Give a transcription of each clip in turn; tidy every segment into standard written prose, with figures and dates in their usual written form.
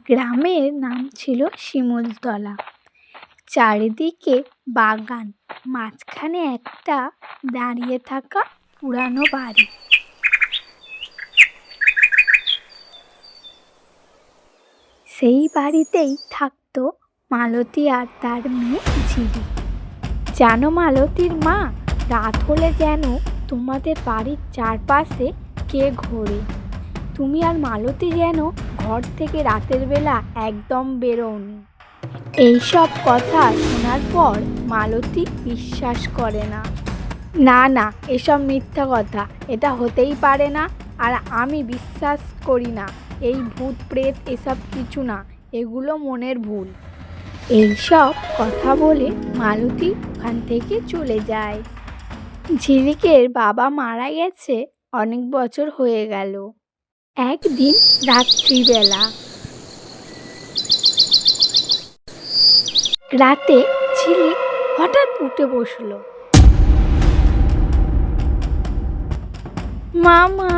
গ্রামের নাম ছিল শিমুলতলা। চারিদিকে বাগান, মাঝখানে একটা দাঁড়িয়ে থাকা পুরানো বাড়ি। সেই বাড়িতেই থাকতো মালতী আর তার মেয়ে ঝিলিক। জানো মালতীর মা, রাত হলে যেন তোমাদের বাড়ির চারপাশে কে ঘোরে। তুমি আর মালতী যেন ঘর থেকে রাতের বেলা একদম বেরোওনি। এইসব কথা শোনার পর মালতী বিশ্বাস করে না। না না, এসব মিথ্যা কথা, এটা হতেই পারে না। আর আমি বিশ্বাস করি না এই ভূত প্রেত, এসব কিছু না, এগুলো মনের ভুল। এইসব কথা বলে মালতী ওখান থেকে চলে যায়। ঝিলিকের বাবা মারা গেছে অনেক বছর হয়ে গেল। একদিন রাত্রিবেলা রাতে ঝিলিক হঠাৎ উঠে বসল। মা, মা!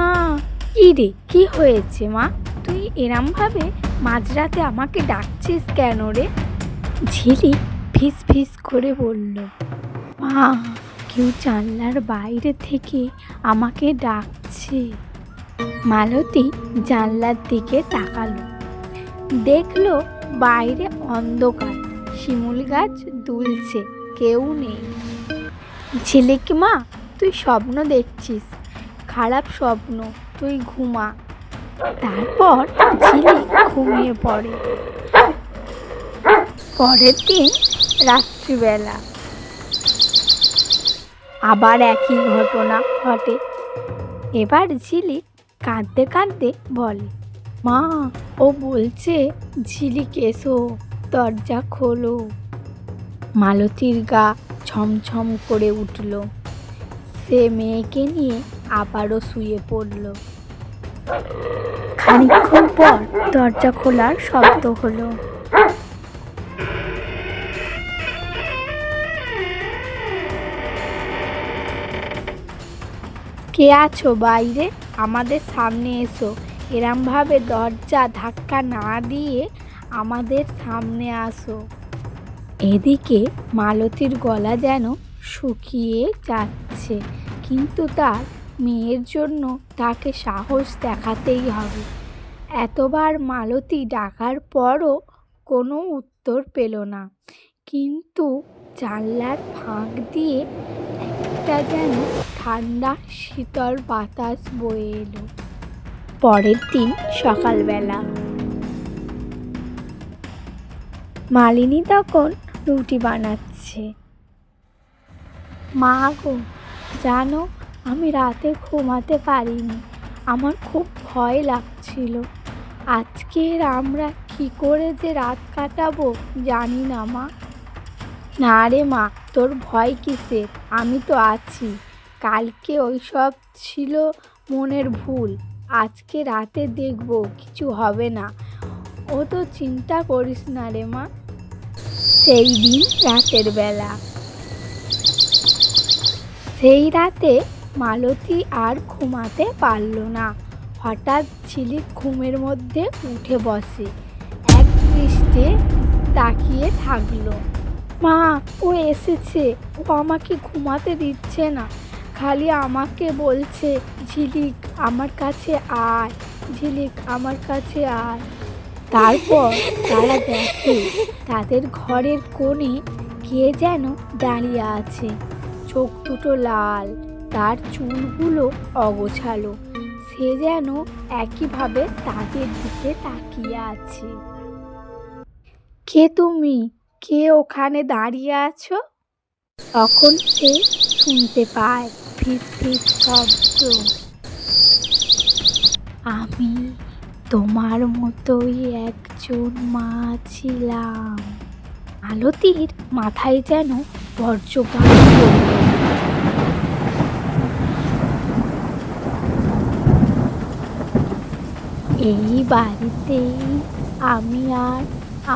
কি রে, কি হয়েছে মা? তুই এরম ভাবে মাঝরাতে আমাকে ডাকছিস কেন রে? ঝিলিক ফিস ফিস করে বলল, মা, কেউ জানলার বাইরে থেকে আমাকে ডাকছে। মালতী জানলার দিকে তাকালো, দেখলো বাইরে অন্ধকার, শিমুল গাছ দুলছে, কেউ নেই। ঝিলিক মা, তুই স্বপ্ন দেখছিস, খারাপ স্বপ্ন, তুই ঘুমা। তারপর ঝিলিক ঘুমিয়ে পড়ে। পরের দিন রাত্রিবেলা আবার একই ঘটনা ঘটে। এবার ঝিলিক কাঁদতে কাঁদতে বলে, মা, ও বলছে ঝিলিক এসো, দরজা খোলো। মালতীর গা ছমছম করে উঠল। সে মেয়েকে নিয়ে আবারও শুয়ে পড়ল। খানিকক্ষণ পর দরজা খোলার শব্দ হলো। কে আছো বাইরে? আমাদের সামনে এসো। এরমভাবে দরজা ধাক্কা না দিয়ে আমাদের সামনে আসো। এদিকে মালতীর গলা যেন শুকিয়ে যাচ্ছে, কিন্তু তার মেয়ের জন্য তাকে সাহস দেখাতেই হবে। এতবার মালতী ডাকার পরও কোনো উত্তর পেল না, কিন্তু জানলার ফাঁক দিয়ে একটা যেন ঠান্ডা শীতল বাতাস বয়ে এলো। পরের দিন সকালবেলা মালিনী তখন রুটি বানাচ্ছে। মা গো, জানো আমি রাতে ঘুমাতে পারিনি, আমার খুব ভয় লাগছিল। আজকের আমরা কি করে যে রাত কাটাবো জানি না মা। না রে মা, তোর ভয় কিসের, আমি তো আছি। কালকে ওইসব ছিল মনের ভুল, আজকে রাতে দেখবো কিছু হবে না, ও তো চিন্তা করিস না রে মা। সেই দিন রাতের বেলা, সেই রাতে মালতী আর ঘুমাতে পারল না। হঠাৎ ঝিলিক ঘুমের মধ্যে উঠে বসে, এক দৃষ্টে তাকিয়ে থাকলো। মা, ও এসেছে, ও আমাকে ঘুমাতে দিচ্ছে না, খালি আমাকে বলছে, ঝিলিক আমার কাছে আয়, ঝিলিক আমার কাছে আয়। তারপর তারা দেখে তাদের ঘরের কোণে কে যেন দাঁড়িয়ে আছে, চোখ দুটো লাল, তার চুলগুলো অগোছালো, সে যেন একইভাবে তাদের দিকে তাকিয়ে আছে। কে তুমি? কে ওখানে দাঁড়িয়ে আছো? তখন সে শুনতে পায় ফিস ফিস শব্দ। আমি তোমার মতোই একজন মা ছিলাম। মালতীর মাথায় যেন বজ্রপাত পড়ল। এই বাড়িতেই আমি আর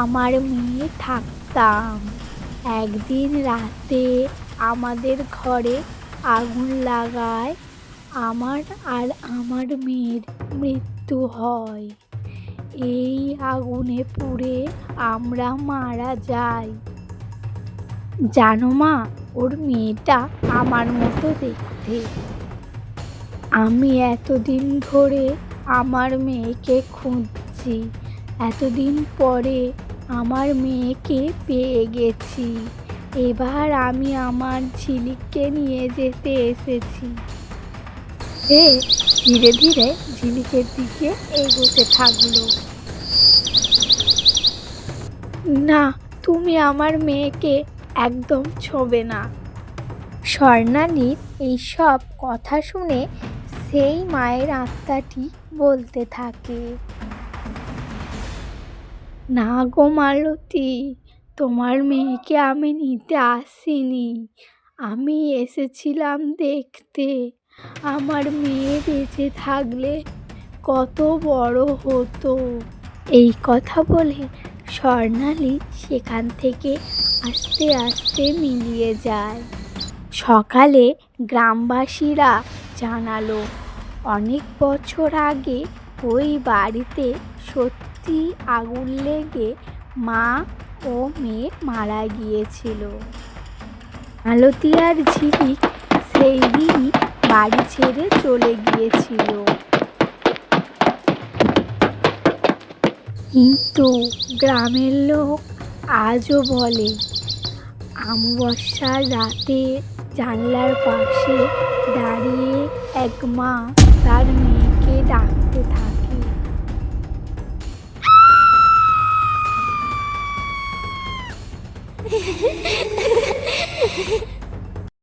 আমার মেয়ে থাকতাম। একদিন রাতে আমাদের ঘরে আগুন লাগায় আমার আর আমার মেয়ের মৃত্যু হয়। এই আগুনে পুড়ে আমরা মারা যাই। জানো মা, ওর মেয়েটা আমার মতো দেখতে। আমি এতদিন ধরে আমার মেয়েকে খুঁজছি, এতদিন পরে আমার মেয়েকে পেয়ে গেছি। এবার আমি আমার ঝিলিককে নিয়ে যেতে এসেছি। ধীরে ধীরে ঝিলিকের দিকে এগোতে থাকলো। না, তুমি আমার মেয়েকে একদম ছোঁবে না। স্বর্ণালীর এইসব কথা শুনে সেই মায়ের আত্মাটি বলতে থাকে, না গো মালতী, তোমার মেয়েকে আমি নিতে আসিনি। আমি এসেছিলাম দেখতে আমার মেয়ে বেঁচে থাকলে কত বড় হতো। এই কথা বলে স্বর্ণালী সেখান থেকে আস্তে আস্তে মিলিয়ে যায়। সকালে গ্রামবাসীরা জানালো, অনেক বছর আগে ওই বাড়িতে সত্যি আগুন লেগে মা ও মেয়ে মারা গিয়েছিল। মালতী আর ঝিলিক সেই দিনই বাড়ি ছেড়ে চলে গিয়েছিল। কিন্তু গ্রামের লোক আজও বলে, অমাবস্যার রাতে জানলার পাশে দাঁড়িয়ে এক মা তার মেয়েকে ডাকতে থাকে।